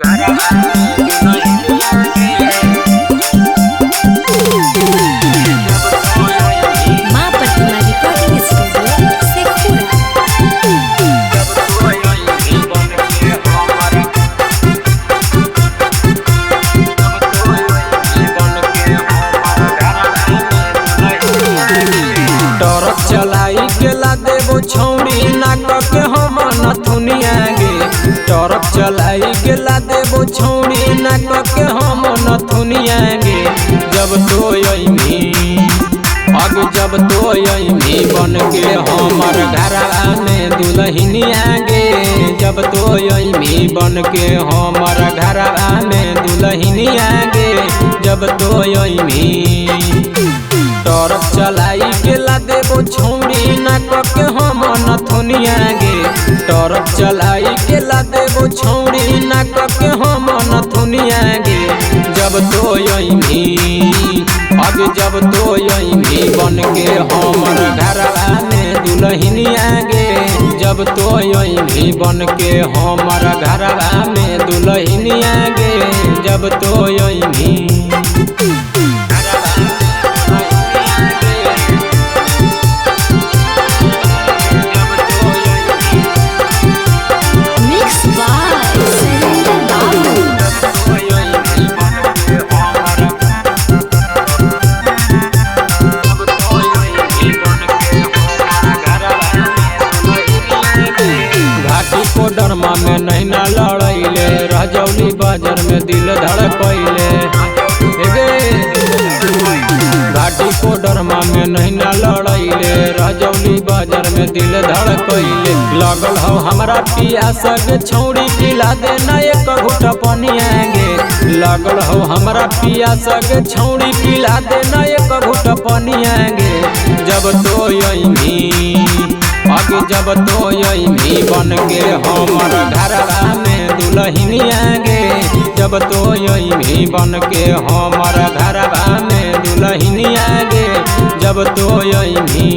माँ प्रतिमा recording studio Sheikhpura. Truck चलाई के ला देबो छौड़ी नाक के हम नथुनिया गे। ट्रक चलाई के ला देबो छौड़ी नाक के हम नथुनिया गे। जब तो अइमी जब तो अइमी बन के हमर घरवा में दुल्हनिया गे। जब तो अइमी बन के हमर घरवा में दुल्हनिया गे। जब तो अइमी ट्रक चलाई के ला देबो छौड़ी नाक के हम नथुनिया गे। ट्रक चलाई के ला देबो छौड़ी नाक के हम नथुनिया गे। जब तो अइमी जब तो अइमी बन के हमर घरवा में दुल्हनिया गे। जब तो अइमी बन के हमर घरवा में दुल्हनिया गे। जब तो अइमी मिक्स बाय सरिंदर बाबू। घाटी को डरमा में नैना लड़ैले रजौली बाजार में दिल धड़कैले। घाटी को डरमा में नैना लड़ैले रजौली बाजार में दिल धड़कैले। लगल हो हमरा पियासा के छौड़ी पिला देना एक घूट पनिया गे। लगल हो हमरा पियासा के छौड़ी पिला देना एक घूट पनिया गे। जब तो अइमी जब तो अइमी बन के हमर घरवा में दुल्हनिया गे। जब तो अइमी बन के हमर घरवा में दुल्हनिया गे। जब तो अइमी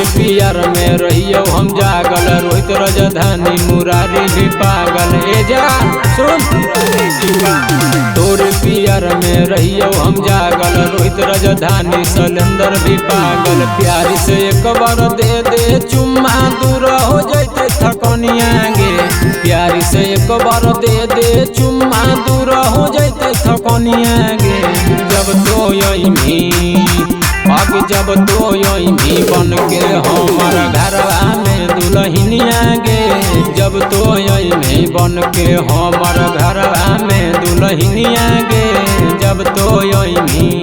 पियर में रहियो हम जागल रोहित राजधानी मुरारी भी पागल। ए जा सुन तोर पियर में रहियो हम जागल रोहित राजधानी सलेंदर भी पागल। प्यारी से एक बार दे दे चुम्मा दूर हो जाते थकनिया गे। प्यारी से एक बार दे दे चुम्मा दूर हो जाते थकनिया गे। जब तो अइमी जब तो अइमी बन के हमर घरवा में दुल्हनिया गे। जब तो अइमी बन के हमर घरवा में दुल्हनिया गे। जब तो अइमी